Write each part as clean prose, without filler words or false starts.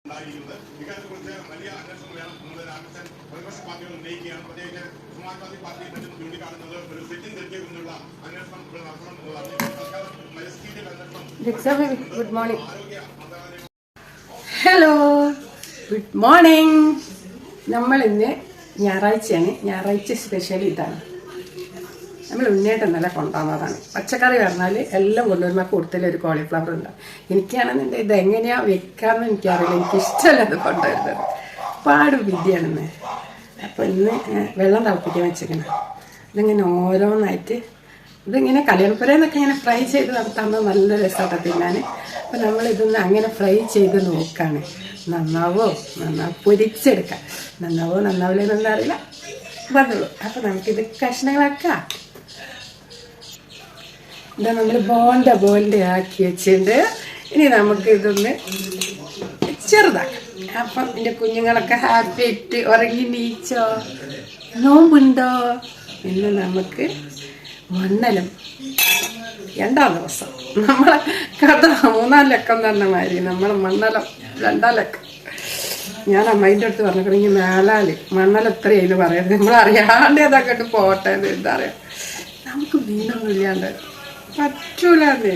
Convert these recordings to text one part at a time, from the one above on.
ഇക്കാര്യത്തെക്കുറിച്ച് വലിയ അന്വേഷണം വേണം എന്നത് രാമകൃഷ്ണൻ പ്രതിപക്ഷ പാർട്ടികൾ ഉന്നയിക്കുകയാണ്. പ്രത്യേകിച്ച് സമാജ്വാദി പാർട്ടി മറ്റും ചൂണ്ടിക്കാണുന്നത് ഒരു സിറ്റിംഗ് ജഡ്ജിയെ കുറിച്ചുള്ള അന്വേഷണം നടത്തണം എന്നുള്ളതാണ്. മജിസ്ട്രേറ്റ് അന്വേഷണം good morning. Hello, good morning. നമ്മൾ ഇന്ന് ഞായറാഴ്ചയാണ്. ഞായറാഴ്ച സ്പെഷ്യൽ ഇതാണ്. നമ്മൾ ഉന്നേറ്റം നല്ല കൊണ്ടുവന്നതാണ്. പച്ചക്കറി പറഞ്ഞാൽ എല്ലാം കൊണ്ടുവരുമ്പോൾ കൂടുതൽ ഒരു കോളിഫ്ലവർ ഉണ്ട്. എനിക്കാണെന്നുണ്ടെങ്കിൽ ഇതെങ്ങനെയാണ് വെക്കാമെന്ന് എനിക്കറിയില്ല. എനിക്കിഷ്ടമല്ല അത് കൊണ്ടുവരുന്നത്. പാട് വിദ്യയാണെന്ന്. അപ്പോൾ ഇന്ന് വെള്ളം തിളപ്പിക്കാൻ വെച്ചിരിക്കണം. ഇതിങ്ങനെ ഓരോന്നായിട്ട് ഇതിങ്ങനെ കല്യാണപ്പുരന്നൊക്കെ ഇങ്ങനെ ഫ്രൈ ചെയ്ത് നടത്താമെന്ന് നല്ല രസമാണ് തിന്നാൻ. അപ്പോൾ നമ്മളിതൊന്ന് അങ്ങനെ ഫ്രൈ ചെയ്ത് നോക്കുകയാണ്. നന്നാവോ പൊരിച്ചെടുക്കാം. നന്നാവില്ലെന്നൊന്നും അറിയില്ല, വന്നുള്ളൂ. അപ്പോൾ നമുക്കിത് കഷ്ണങ്ങളാക്കാം. ഇതാ നമ്മൾ ബോണ്ട ആക്കി വെച്ചിട്ടുണ്ട്. ഇനി നമുക്ക് ഇതൊന്ന് ചെറുതാക്കാം. അപ്പം എൻ്റെ കുഞ്ഞുങ്ങളൊക്കെ ഹാപ്പി ആയിട്ട് ഉറങ്ങി നീച്ചോ, നോമ്പുണ്ടോ എന്ന് നമുക്ക് മണ്ണലും 2ാം ദിവസം നമ്മളെ കഥ 3-ാം ലക്കം തന്നെ മാതിരി നമ്മളെ മണ്ണലം 2ാം ലക്കം. ഞാൻ അമ്മേൻ്റെ അടുത്ത് പറഞ്ഞിട്ടുണ്ടെങ്കിൽ മേലാല് മണ്ണലം എത്രയായിരുന്നു പറയുന്നത്. നമ്മളറിയാണ്ട് ഏതൊക്കെ ഇട്ട് പോട്ടെ. എന്താ പറയുക, നമുക്ക് മീനൊന്നും ഇല്ലാണ്ട് പറ്റൂലെന്നേ.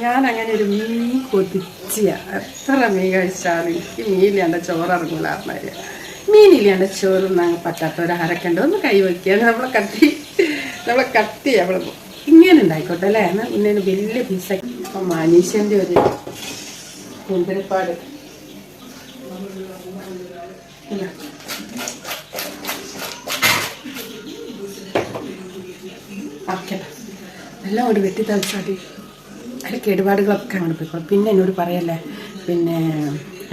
ഞാനങ്ങനെ ഒരു മീൻ കൊതിച്ചിയ എത്ര മീൻ കഴിച്ചാലും എനിക്ക് മീനില്ലാണ്ട് ചോറിറങ്ങൂല. പറഞ്ഞാൽ മീനില്ലാണ്ട് ചോറൊന്നും പറ്റാത്തവരാരൊക്കെ ഉണ്ട്. ഒന്ന് കൈ വയ്ക്കുക. നമ്മളെ കത്തി അവിടെ ഇങ്ങനെ ഉണ്ടായിക്കോട്ടെ അല്ലേ. എന്നാൽ പിന്നെ വലിയ പീസാക്കി. അപ്പം മനീഷൻ്റെ ഒരു കുന്തിരിപ്പാട് ആക്കട്ടെ. എല്ലാം കൂടി വെട്ടി തളിച്ചാൽ അതിൽ കേടുപാടുകളൊക്കെ അങ്ങോട്ട് പോയിക്കോളും. പിന്നെ എന്നോട് പറയല്ലേ, പിന്നെ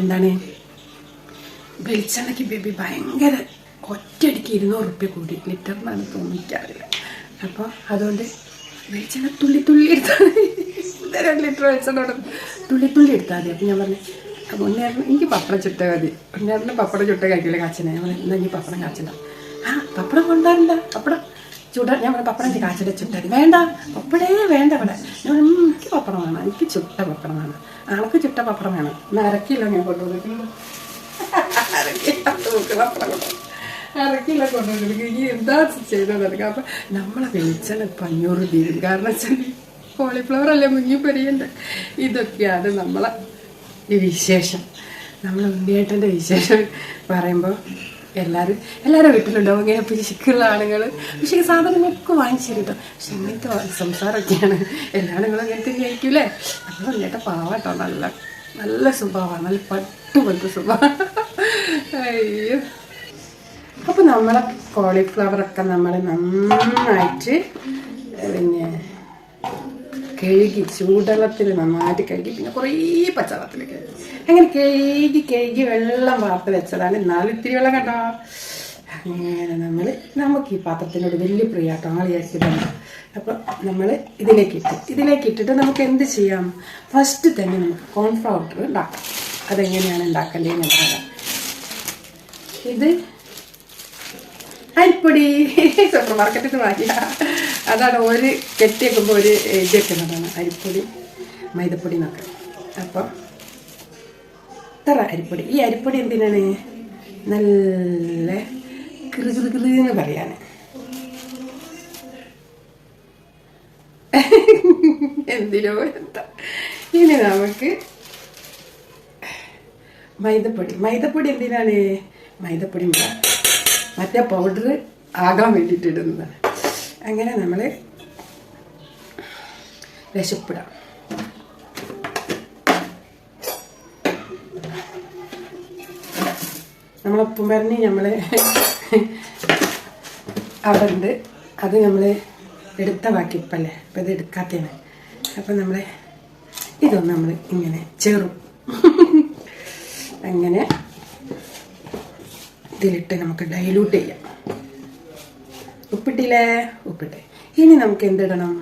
എന്താണ് വെളിച്ചെണ്ണയ്ക്ക് ബേബി ഭയങ്കര ഒറ്റയടിക്ക് 200 റുപ്യ കൂടി ലിറ്ററിനാണ് തോന്നിക്കാറില്ല. അപ്പോൾ അതുകൊണ്ട് വെളിച്ചെണ്ണ തുള്ളി എടുത്താൽ 2 ലിറ്റർ വെളിച്ചെണ്ണ തുള്ളി എടുത്താൽ മതി. അപ്പം ഞാൻ പറഞ്ഞു മുന്നേറിന് എനിക്ക് പപ്പടം ചുട്ട മതി. മുന്നേറിന് പപ്പടം ചുട്ട കഴിക്കില്ല കാച്ചിനെ. ഞാൻ പറഞ്ഞു എന്നാൽ ഇനി പപ്പടം കാച്ചില്ല. പപ്പടം കൊണ്ടാറില്ല, പപ്പടം ചുട. ഞാൻ പറഞ്ഞു പപ്പടം കാച്ചിട്ട് ചുട്ടത് വേണ്ട, പപ്പടേ വേണ്ട ഇവിടെ. ഞാൻ എനിക്ക് പപ്പടം വേണം, എനിക്ക് ചുട്ട പപ്പടം വേണം. ആൾക്ക് ചുട്ട പപ്പടം വേണം. എന്നാൽ 1/2 കിലോ ഞാൻ കൊണ്ടുവന്നിട്ടുണ്ട്. 1/2 കിലോ പപ്പടം കൊണ്ടുവന്നു. 1/2 കിലോ കൊണ്ടുവന്നിട്ട് ഈ എന്താ ചെയ്തതെടുക്കുക. അപ്പം നമ്മളെ വെളിച്ചെണ്ണ 500 തീരും. കാരണം വെച്ചാൽ കോളിഫ്ലവർ അല്ലേ മുങ്ങിപ്പൊരിയുണ്ട്. ഇതൊക്കെയാണ് നമ്മളെ ഈ വിശേഷം. നമ്മളെ ഉണ്ണിയേട്ടൻ്റെ വിശേഷം പറയുമ്പോൾ എല്ലാവരും വീട്ടിലുണ്ടാവും ഇങ്ങനെ പിശുക്കുള്ള ആണുങ്ങൾ. പക്ഷേ ഈ സാധനങ്ങളൊക്കെ വാങ്ങിച്ചു കേട്ടോ. പക്ഷെ ഇങ്ങനത്തെ സംസാരമൊക്കെയാണ്. എല്ലാ ആണുങ്ങളും അങ്ങനത്തെ കഴിക്കൂലേ. നമ്മൾ ഉണ്ണിയേട്ടൻ പാവാട്ടോ. നല്ല സ്വഭാവമാണ്, നല്ല പട്ടുപോലത്തെ സ്വഭാവം. അയ്യോ. അപ്പോൾ നമ്മളെ കോളിഫ്ലവറൊക്കെ നമ്മൾ നന്നായിട്ട് പിന്നെ കഴുകി ചൂടുവെള്ളത്തിൽ നന്നായിട്ട് കഴുകി പിന്നെ കുറേ പച്ചവെള്ളത്തിൽ കഴുകി അങ്ങനെ കഴുകി വെള്ളം വാർത്ത് വെച്ചതാണ്. 4 ഇത്തിരി വെള്ളം കണ്ടോ. അങ്ങനെ നമുക്ക് ഈ പാത്രത്തിനോട് വലിയ പ്രിയാട്ടോ ആൾ വിചാരിച്ചിട്ടുണ്ട്. അപ്പോൾ നമ്മൾ ഇതിലേക്ക് ഇട്ടിട്ട് നമുക്ക് എന്ത് ചെയ്യാം. ഫസ്റ്റ് തന്നെ നമുക്ക് കോൺഫ്ലവർ ഉണ്ടാക്കാം. അതെങ്ങനെയാണ് ഉണ്ടാക്കേണ്ടതെന്ന് പറയാം. ഇത് അരിപ്പൊടി സൂപ്പർ മാർക്കറ്റിൽ നിന്ന് വാങ്ങിയ അതാണ്. ഒരു കെട്ടി വെക്കുമ്പോൾ ഒരു എഴുതി വെക്കുന്നതാണ് അരിപ്പൊടി മൈദപ്പൊടി എന്നൊക്കെ. അപ്പം ഇത്ര അരിപ്പൊടി. ഈ അരിപ്പൊടി എന്തിനാണ്, നല്ല കൃകൃകൃന്ന് പറയാൻ. എന്തിനോ എന്താ. ഇനി നമുക്ക് മൈദപ്പൊടി എന്തിനാണ്, മൈദപ്പൊടി മറ്റേ പൗഡർ ആകാൻ വേണ്ടിയിട്ട് ഇടുന്നതാണ്. അങ്ങനെ നമ്മൾ രസപ്പെടാം. നമ്മളൊപ്പം പറഞ്ഞ് നമ്മൾ അവിടെ ഉണ്ട്. അത് നമ്മൾ എടുത്ത ബാക്കിപ്പല്ലേ. അപ്പം ഇത് എടുക്കാത്തതാണ്. അപ്പം നമ്മൾ ഇതൊന്ന് നമ്മൾ ഇങ്ങനെ ചേറും. അങ്ങനെ ഇതിലിട്ട് നമുക്ക് ഡൈലൂട്ട് ചെയ്യാം. ഉപ്പിട്ടില്ലേ, ഉപ്പിട്ട്. ഇനി നമുക്ക് എന്തിടണം,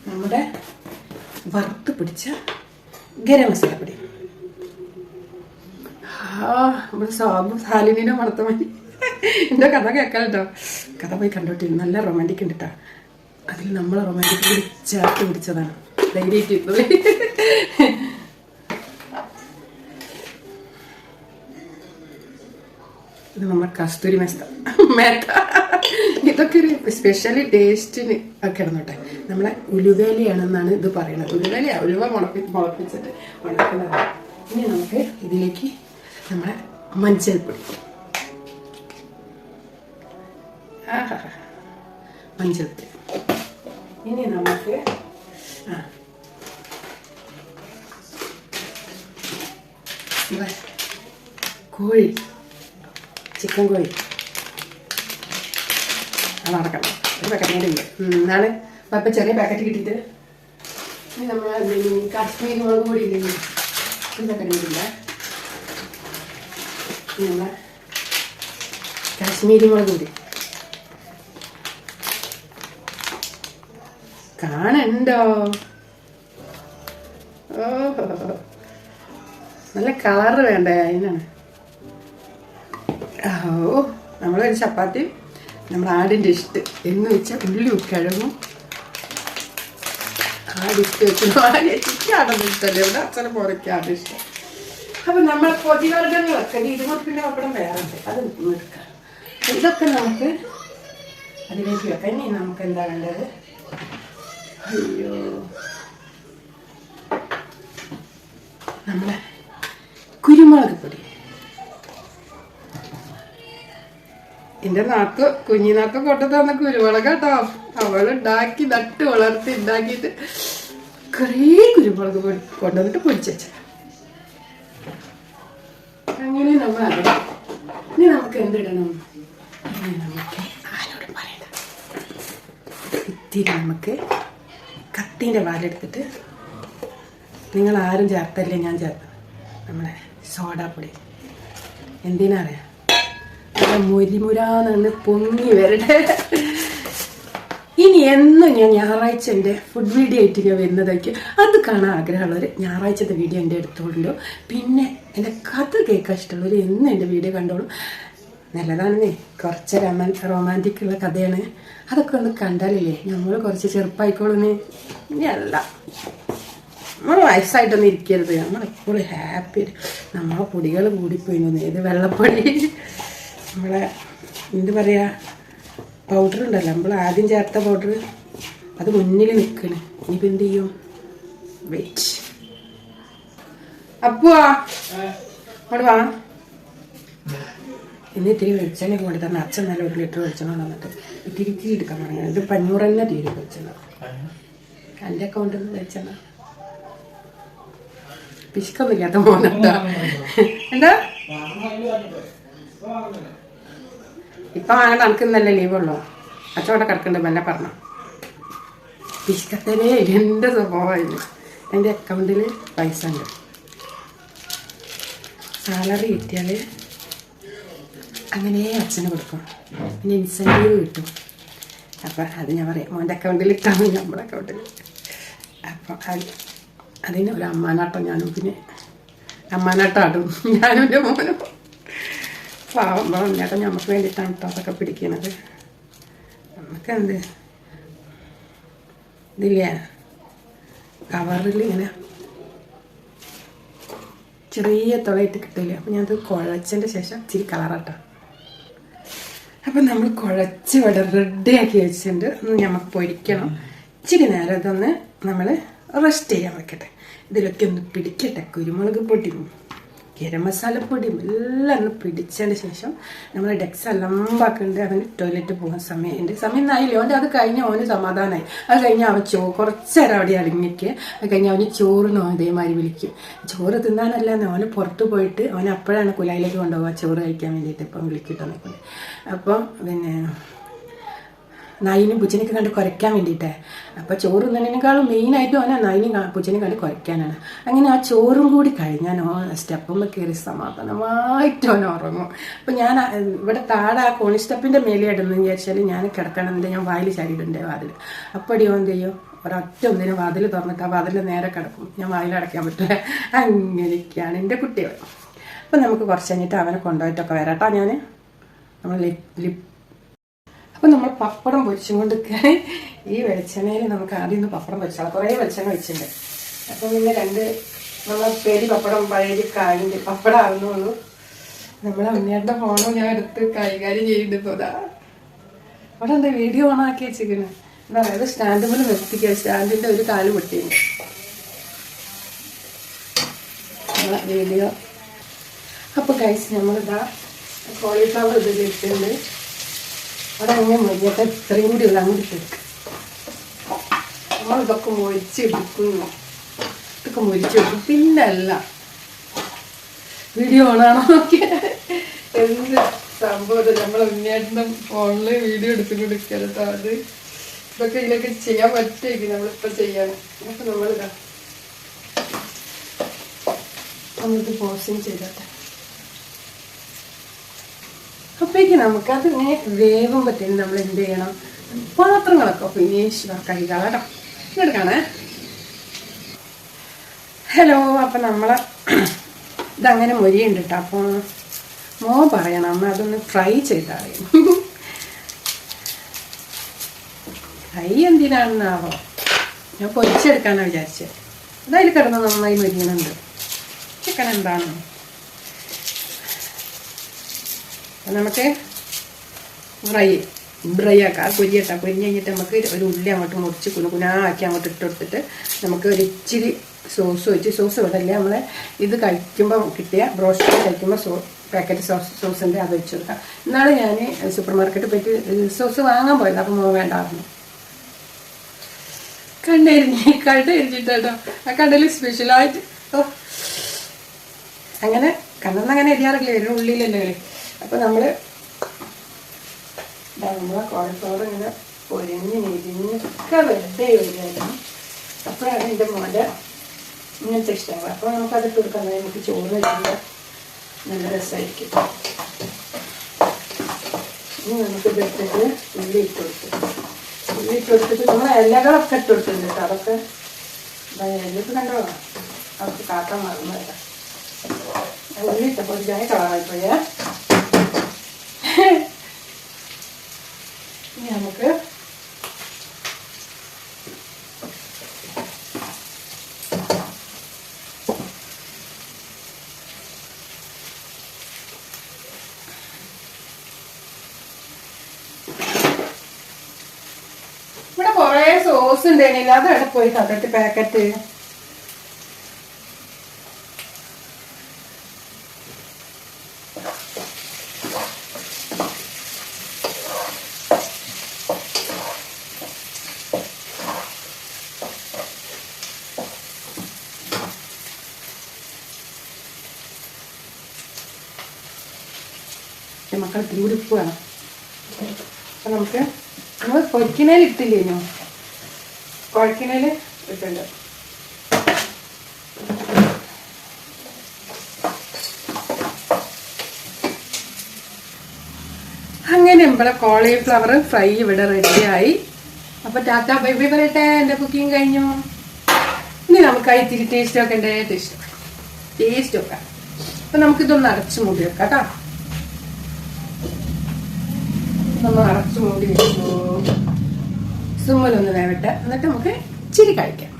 നമ്മുടെ വറുത്ത് പിടിച്ച ഗരം മസാലപ്പൊടി. നമ്മുടെ സാലിനീനെ മണത്ത മതി. എൻ്റെ കഥ കേൾക്കാൻ കേട്ടോ. കഥ പോയി കണ്ടോട്ടിരുന്നു. നല്ല റൊമാൻറ്റിക് ഉണ്ട് കേട്ടോ. അതിൽ നമ്മൾ റൊമാൻറ്റിക് ചേർത്ത് പിടിച്ചതാണ്. ധൈര്യമായിട്ട് ഇത് നമ്മുടെ കസ്തൂരി മേത്ത. ഇതൊക്കെ ഒരു സ്പെഷ്യലി ടേസ്റ്റിന് ഒക്കെ ഇടുന്നോട്ടെ. നമ്മളെ ഉലുവേലയാണെന്നാണ് ഇത് പറയുന്നത്. ഉലുവ മുളപ്പിച്ചിട്ട് ഉണക്കുന്നതാണ്. ഇനി നമുക്ക് ഇതിലേക്ക് നമ്മളെ മഞ്ഞൾപ്പൊടി, മഞ്ഞൾപ്പൊടി. ഇനി നമുക്ക് കോഴി, ചിക്കൻ കോഴി അത് നടക്കണം. ഒരു പാക്കറ്റ് ഇല്ല എന്നാണ് അപ്പം ചെറിയ പാക്കറ്റ് കിട്ടിയിട്ട്. ഇനി നമ്മൾ കാശ്മീരി മുളക് പൊടി ഇല്ലെങ്കിൽ ഒരു പാക്കറ്റ് കിട്ടില്ല. നമ്മളെ കാശ്മീരി മുളക് പൊടി കാണണ്ടോ? ഓഹോ, നല്ല കളറ് വേണ്ടേ അതിനാണ്. ഓ, നമ്മളൊരു ചപ്പാത്തി നമ്മുടെ ആടിൻ്റെ ഇഷ്ടം എന്ന് വെച്ചാൽ ഉള്ളി കിഴങ്ങും ആടിട്ട് വെച്ചു. ആടൊന്നും ഇഷ്ടമല്ലേ, ഇവിടെ അച്ഛനെ പോരൊക്കെ ആട് ഇഷ്ടം. അപ്പം നമ്മൾ പൊതിവർഗ്ഗങ്ങളൊക്കെ ഇതുകൊണ്ട് പിന്നെ പപ്പടം വേറെ ഉണ്ട്, അത് എടുക്കാം. ഇതൊക്കെ നമുക്ക് അതിലേക്ക് വെക്കാം. ഇനി നമുക്ക് എന്താ വേണ്ടത്? അയ്യോ, നമ്മളെ കുരുമുളക് പൊടി. എൻ്റെ കുഞ്ഞിനാക്ക് കൊണ്ടു തന്ന കുരുമുളക് കേട്ടോ. അവളുണ്ടാക്കി നട്ട് വളർത്തി ഉണ്ടാക്കിയിട്ട് കുറേ കുരുമുളക് പൊടി കൊണ്ടുവന്നിട്ട് പൊടിച്ചു വെച്ച. അങ്ങനെ നമ്മൾ അതിന് ഇനി നമുക്ക് എന്തിടണം? ഇനി നമുക്ക് ആരോടും പറയണ്ട. ഇത്തിരി നമുക്ക് കത്തീൻ്റെ പാലെടുത്തിട്ട്, നിങ്ങൾ ആരും ചേർത്തല്ലേ, ഞാൻ ചേർത്ത് നമ്മളെ സോഡാപ്പൊടി. എന്തിനറിയാം? നല്ല മുരിമുരാന്ന് പൊങ്ങി വരട്ടെ. ഇനി എന്നും ഞാൻ ഞായറാഴ്ച എൻ്റെ ഫുഡ് വീഡിയോ ആയിട്ട് ഞാൻ വരുന്നതായിരിക്കും. അത് കാണാൻ ആഗ്രഹമുള്ളവർ ഞായറാഴ്ചത്തെ വീഡിയോ എൻ്റെ എടുത്തോളൂ. പിന്നെ എൻ്റെ കഥ കേൾക്കാൻ ഇഷ്ടമുള്ളവർ എന്നും എൻ്റെ വീഡിയോ കണ്ടോളൂ. നല്ലതാണെന്നേ, കുറച്ച് റൊമാൻറ്റിക്കുള്ള കഥയാണ്. അതൊക്കെ ഒന്ന് കണ്ടാലില്ലേ നമ്മൾ കുറച്ച് ചെറുപ്പമായിക്കോളൂന്നേ. ഇനി അല്ല, നമ്മൾ വയസ്സായിട്ടൊന്നും ഇരിക്കരുത്. നമ്മളെപ്പോഴും ഹാപ്പി. നമ്മളെ പൊടികൾ കൂടിപ്പോയിന്ന്. ഏത് വെള്ളപ്പൊടി, നമ്മളെ എന്ത് പറയുക, പൗഡർ ഉണ്ടല്ലോ, നമ്മൾ ആദ്യം ചേർത്ത പൗഡർ, അത് മുന്നിൽ നിൽക്കണ്. ഇനിയിപ്പോൾ എന്ത് ചെയ്യും? വെയിറ്റ്. അപ്പോ അവിടെ വാ. ഇന്ന് ഇത്തിരി വെളിച്ചെണ്ണ കൊണ്ട് തന്നെ അച്ഛൻ നല്ല 1 ലിറ്റർ വെളിച്ചെണ്ണ വന്നിട്ട് ഇത്തിരി എടുക്കാൻ പറഞ്ഞു. ഇത് 500 തന്നെ തീരും വെളിച്ചെണ്ണ. എൻ്റെ അക്കൗണ്ടിൽ നിന്ന് വെളിച്ചെണ്ണ പിശുക്കൊന്നുമില്ലാത്ത മോനെന്താ എന്താ ഇപ്പം വാങ്ങേണ്ട? നമുക്കിന്നല്ലേ ലീവുള്ളൂ. അച്ഛനോടെ കിടക്കണ്ട് മെല്ലെ പറഞ്ഞു. പിശുക്കത്തേ എൻ്റെ സ്വഭാവമായിരുന്നു. എൻ്റെ അക്കൗണ്ടിൽ പൈസ ഉണ്ട്. സാലറി കിട്ടിയാൽ അങ്ങനെ അച്ഛന് കൊടുക്കും. പിന്നെ ഇൻസെൻറ്റീവ് കിട്ടും. അപ്പം അത് ഞാൻ പറയാം, മോൻ്റെ അക്കൗണ്ടിൽ ഇട്ടാണ് നമ്മുടെ അക്കൗണ്ടിൽ. അപ്പം അതിന് ഒരു അമ്മാനാട്ടം ഞാനും, പിന്നെ അമ്മാനാട്ടം ആടും ഞാനും എൻ്റെ മോനും. പാവം ചേട്ടൻ നമുക്ക് വേണ്ടിയിട്ടാണ് കേട്ടോ അതൊക്കെ പിടിക്കുന്നത്. നമുക്കെന്ത് ഇതില്ലേ, കവറിൽ ഇങ്ങനെ ചെറിയ തുളയിട്ട് കിട്ടില്ല. അപ്പം ഞാനത് കുഴച്ചതിൻ്റെ ശേഷം ഇച്ചിരി കളറാട്ടോ. അപ്പം നമ്മൾ കുഴച്ച് ഇവിടെ റെഡിയാക്കി വെച്ചിട്ടുണ്ട്. നമുക്ക് പൊരിക്കണം. ഇച്ചിരി നേരം ഇതൊന്ന് നമ്മൾ റെസ്റ്റ് ചെയ്യാൻ വെക്കട്ടെ. ഇതിലൊക്കെ ഒന്ന് പിടിക്കട്ടെ. കുരുമുളക് പൊടിയും ഗരം മസാലപ്പൊടിയും എല്ലാം ഒന്ന് പിടിച്ചതിന് ശേഷം നമ്മൾ ഡെക്സ് അലമ്പാക്കുന്നുണ്ട്. അവന് ടോയ്ലറ്റ് പോകാൻ സമയം ആയില്ലേ. അവൻ്റെ അത് കഴിഞ്ഞ് അവന് സമാധാനമായി. അത് കഴിഞ്ഞ് അവൻ കുറച്ച് നേരം അവിടെ അടങ്ങിക്കുക. അത് കഴിഞ്ഞ് അവന് ചോറിനോ ഇതേമാതിരി വിളിക്കും. ചോറ് തിന്നാനല്ല, അവന് പുറത്ത് പോയിട്ട് അവൻ അപ്പോഴാണ് കുലായിലേക്ക് കൊണ്ടുപോകുക ചോറ് കഴിക്കാൻ വേണ്ടിയിട്ട്. ഇപ്പം വിളിക്കിട്ടെന്നൊക്കെ. അപ്പം പിന്നെ നായിനും പൂച്ചനെയൊക്കെ കണ്ട് കുരയ്ക്കാൻ വേണ്ടിയിട്ടേ. അപ്പോൾ ചോറ് തിന്നതിനേക്കാളും മെയിനായിട്ടും അവനെ നായിനും പൂച്ചനെയും കണ്ട് കുരയ്ക്കാനാണ്. അങ്ങനെ ആ ചോറും കൂടി കഴിഞ്ഞാൽ സ്റ്റെപ്പുമ്പോൾ കയറി സമാധാനമായിട്ട് അവൻ ഉറങ്ങും. അപ്പം ഞാൻ ഇവിടെ താഴെ ആ കോണി സ്റ്റെപ്പിൻ്റെ മേലെ ഇടുന്നതെന്ന് വിചാരിച്ചാൽ ഞാൻ കിടക്കണമെന്ന് ഞാൻ വായിൽ ചാടിയിട്ടുണ്ട് വാതിൽ. അപ്പടിയോ എന്ത് ചെയ്യും, ഒരൊറ്റ ഒന്നിനും വാതിൽ തുറന്നിട്ട് ആ വാതിൽ നേരെ കിടക്കും. ഞാൻ വാതിലടയ്ക്കാൻ പറ്റില്ല. അങ്ങനെയൊക്കെയാണ് എൻ്റെ കുട്ടികൾ. അപ്പം നമുക്ക് കുറച്ച് കഴിഞ്ഞിട്ട് അവനെ കൊണ്ടുപോയിട്ടൊക്കെ വരാട്ടോ. ഞാൻ നമ്മൾ അപ്പം നമ്മൾ പപ്പടം പൊരിച്ചും കൊണ്ടൊക്കെ ഈ വെളിച്ചെണ്ണയിൽ നമുക്ക് ആദ്യം ഒന്ന് പപ്പടം പൊരിച്ചാൽ കുറേ വെളിച്ചെണ്ണ വെച്ചിട്ടുണ്ട്. അപ്പം പിന്നെ നമ്മൾ പേടി പപ്പടം പഴയ കാലിൻ്റെ പപ്പടം ആകുന്നുള്ളൂ. നമ്മളെ ഉണ്ണിയേട്ടൻ്റെ ഫോണും ഞാൻ എടുത്ത് കൈകാര്യം ചെയ്യുന്നുണ്ട് ഇപ്പോൾ അതാ അവിടെ എന്താ വീഡിയോ ഓൺ ആക്കി വെച്ചിരിക്കുന്നത് എന്താ പറയുക സ്റ്റാൻഡ് പോലെ നിർത്തിക്കുക സ്റ്റാൻഡിൻ്റെ ഒരു കാല് പൊട്ടിയുണ്ട് നമ്മളെ വീഡിയോ അപ്പോൾ ഗൈസ് നമ്മളിതാ കോളിഫ്ലവർ ഇതിലിട്ടുണ്ട് അവിടെ അങ്ങനെ മൊരിയൊക്കെ ഇത്രയും കൂടി ഉള്ള അങ്ങോട്ട് എടുക്കും നമ്മളിതൊക്കെ മൊരിച്ചെടുക്കുന്നു ഇതൊക്കെ മൊരിച്ചെടുക്കും പിന്നല്ല വീഡിയോ ഓണാണോ നോക്കിയാൽ എന്ത് സംഭവം നമ്മളെ ഉണ്ണിയേട്ടൻ്റെ ഫോണിൽ വീഡിയോ എടുത്തുകൊണ്ടിരിക്കുക കേട്ടോ അത് ഇതൊക്കെ ഇതിലൊക്കെ ചെയ്യാൻ പറ്റുമായിരിക്കും നമ്മളിപ്പോൾ ചെയ്യാൻ അപ്പം നമ്മളിതാ നമ്മളിത് പോസ്റ്റിങ് ചെയ്തോട്ടെ അപ്പോഴേക്ക് നമുക്കത് ഇങ്ങനെ വേവുമ്പോഴത്തേനും നമ്മൾ എന്ത് ചെയ്യണം പാത്രങ്ങളൊക്കെ ഫിനിഷ് കഴുകാം കേട്ടോ എടുക്കാണേ ഹലോ അപ്പം നമ്മളെ ഇതങ്ങനെ മൊരിയുണ്ട് കേട്ടോ അപ്പോൾ പറയണം അമ്മ അതൊന്ന് ഫ്രൈ ചെയ്തറിയും ഫ്രൈ എന്തിനാണെന്നാവോ ഞാൻ പൊരിച്ചെടുക്കാനാണ് വിചാരിച്ചത് അതായത് കിടന്ന് നന്നായി മൊരിയണുണ്ട് ചിക്കൻ എന്താണ് നമുക്ക് ഫ്രൈ ആക്കാം പൊരിയട്ടാം പൊരിഞ്ഞ് കഴിഞ്ഞിട്ട് നമുക്ക് ഒരു ഉള്ളി അങ്ങോട്ട് മുറിച്ച് കുനാക്കി അങ്ങോട്ട് ഇട്ട് കൊടുത്തിട്ട് നമുക്ക് ഒരു ഇച്ചിരി സോസ് വെച്ച് സോസ് ഇവിടെയല്ലേ നമ്മളെ ഇത് കഴിക്കുമ്പോൾ കിട്ടിയ ബ്രോസ്റ്റ് കഴിക്കുമ്പോൾ പാക്കറ്റ് സോസിൻ്റെ അത് വെച്ച് കൊടുക്കാം എന്നാലും ഞാൻ സൂപ്പർ മാർക്കറ്റിൽ പോയിട്ട് സോസ് വാങ്ങാൻ പോയത് അപ്പം വേണ്ടായിരുന്നു കണ്ടരിഞ്ഞിട്ട് കേട്ടോ ആ കണ്ടതിൽ സ്പെഷ്യലായിട്ട് അങ്ങനെ കണ്ണെന്നങ്ങനെ എരിയാറില്ല ഒരു ഉള്ളിലല്ലേ അപ്പോൾ നമ്മളെ കോഴിക്കോട് ഇങ്ങനെ പൊരിഞ്ഞ് നെരിഞ്ഞൊക്കെ വെറുതെ വരികയായിരുന്നു അപ്പോഴാണ് എൻ്റെ മോൻ്റെ ഇങ്ങനത്തെ ഇഷ്ടമാവുക അപ്പോൾ നമുക്കതിട്ട് കൊടുക്കാൻ നമുക്ക് ചോറ് വെക്കുമ്പോൾ നല്ല രസമായിരിക്കും ഇനി നമുക്ക് ഇട്ടിട്ട് ഉള്ളി ഇട്ട് കൊടുത്തിട്ട് നമ്മൾ ഇലകളൊക്കെ ഇട്ട് കൊടുത്തിട്ടുണ്ട് കേട്ടോ അതൊക്കെ ഇലക്ക് കണ്ടോ അവർക്ക് കാട്ടാൻ മറന്നതല്ല ഉള്ളി ഇട്ടപ്പോൾ ഒരു ചായ കളറായിപ്പോയേ ഇനി നമുക്ക് ഇവിടെ കുറേ സോസ് ഉണ്ടേനില്ല അത് എവിടെ പോയി കണ്ടിട്ട് പാക്കറ്റ് മക്കൾ ഇത്തിരി കൂടി ഉപ്പ് വേണം അപ്പം നമുക്ക് നമ്മൾ പൊരിക്കണേൽ ഇട്ടില്ലേനോ കുഴക്കണേൽ ഇട്ടുണ്ട് അങ്ങനെ നമ്മളെ കോളിഫ്ലവർ ഫ്രൈ ഇവിടെ റെഡിയായി അപ്പോൾ ടാറ്റ ബൈ ബൈ പറയട്ടെ എൻ്റെ കുക്കിങ് കഴിഞ്ഞു ഇനി നമുക്കായി ഇത്തിരി ടേസ്റ്റ് വെക്കണ്ടേ ടേസ്റ്റ് വെക്കാം അപ്പം നമുക്കിതൊന്ന് അടച്ച് മൂടി വെക്കാം കേട്ടോ നമ്മൾ അടച്ച് മൂടി വെച്ചു സുമ്മലൊന്ന് വേവട്ടെ എന്നിട്ട് നമുക്ക് ഇച്ചിരി കഴിക്കാം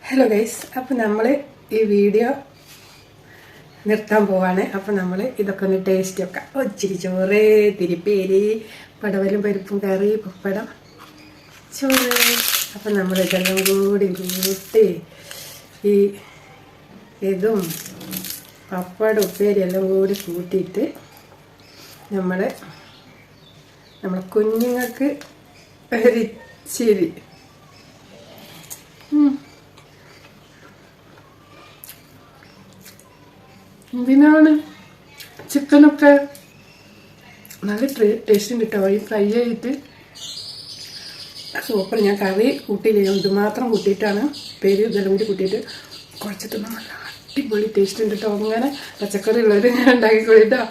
ഹലോ ഗൈസ് അപ്പം നമ്മൾ ഈ വീഡിയോ നിർത്താൻ പോവാണ് അപ്പം നമ്മൾ ഇതൊക്കെ ഒന്ന് ടേസ്റ്റ് വെക്കാം ഇച്ചിരി ചോറ് തിരിപ്പേരി പടവലും പരിപ്പും കറി പപ്പടം ചോറ് അപ്പം നമ്മൾ ഇതെല്ലാം കൂടി കൂട്ടി ഈ ഇതും പപ്പടം ഉപ്പേരി എല്ലാം കൂടി കൂട്ടിയിട്ട് നമ്മളെ കുഞ്ഞുങ്ങൾക്ക് ഒരിച്ചിരി എന്തിനാണ് ചിക്കനൊക്കെ നല്ല ടേസ്റ്റ് ഉണ്ട് കേട്ടോ ഈ ഫ്രൈ ചെയ്തിട്ട് സൂപ്പർ ഞാൻ കറി കൂട്ടിയില്ല ഇത് മാത്രം കൂട്ടിയിട്ടാണ് പേര് ഇതെല്ലാം കൂടി കൂട്ടിയിട്ട് കുറച്ചിട്ട് നല്ല അടിപൊളി ടേസ്റ്റ് ഉണ്ട് കേട്ടോ അങ്ങനെ പച്ചക്കറി ഉള്ളത് ഞാൻ ഉണ്ടാക്കിക്കൊള്ളിട്ടോ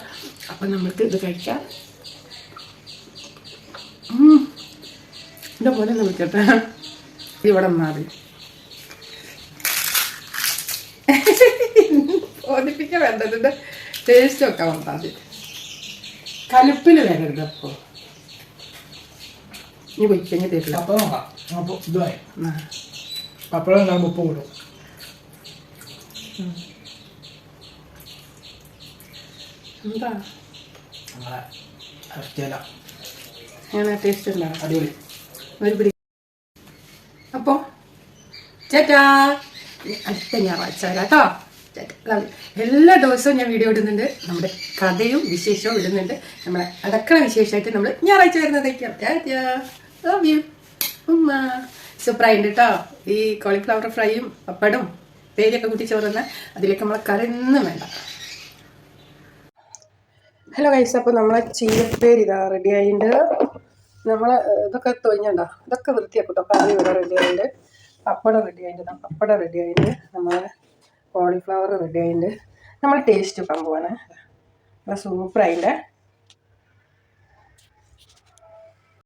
അപ്പം നമുക്ക് ഇത് കഴിക്കാം എൻ്റെ പോലെ വിളിക്കട്ടെ ഇവിടെ മാറി ബോധിപ്പിക്കാൻ വേണ്ടതിൻ്റെ ടേസ്റ്റൊക്കെ വന്നാൽ കലുപ്പിൽ വരരുത് അപ്പോൾ ഇനി പൊയ്ക്കഞ്ഞ് തരില്ല അപ്പോൾ ഇതായി പപ്പടം ഉണ്ടാകുമ്പോൾ ഉപ്പ് കൂടും എന്താ നമ്മളെ ഇറച്ചിയല്ല അങ്ങനെ ടേസ്റ്റ് ഉണ്ടാവും അടിപൊളി. ഒരു പിടി. അപ്പോൾ ചേട്ടാ അടുത്ത ഞായറാഴ്ച കേട്ടോ. എല്ലാ ദിവസവും ഞാൻ വീഡിയോ ഇടുന്നുണ്ട്. നമ്മുടെ കഥയും വിശേഷവും ഇടുന്നുണ്ട്. നമ്മളെ അടക്കള വിശേഷമായിട്ട് നമ്മൾ ഞായറാഴ്ച വരുന്നതേക്കാം. ലവ് യു ഉമ്മ. സൂപ്പറായിട്ടുണ്ട് കേട്ടോ. ഈ കോളിഫ്ലവർ ഫ്രൈയും പപ്പടും പേരൊക്കെ കൂട്ടി ചോറുന്ന അതിലേക്ക് നമ്മളെ കറിയൊന്നും വേണ്ട. ഹലോ ഗൈസ്, അപ്പോൾ നമ്മളെ ചീരപ്പേര് ഇതാ റെഡി ആയിട്ടുണ്ട്. നമ്മൾ ഇതൊക്കെ തൊഴിഞ്ഞുണ്ടോ, ഇതൊക്കെ വൃത്തിയാക്കട്ടോ. കറി ഇവിടെ റെഡി ആയിട്ടുണ്ട്. പപ്പടം റെഡി ആയിട്ടുണ്ട്. പപ്പടം റെഡി ആയിട്ടുണ്ട്. നമ്മളെ കോളിഫ്ലവർ റെഡി ആയിട്ടുണ്ട്. നമ്മൾ ടേസ്റ്റ് വെക്കാൻ പോവാണ്. സൂപ്പറായിട്ടുണ്ട്.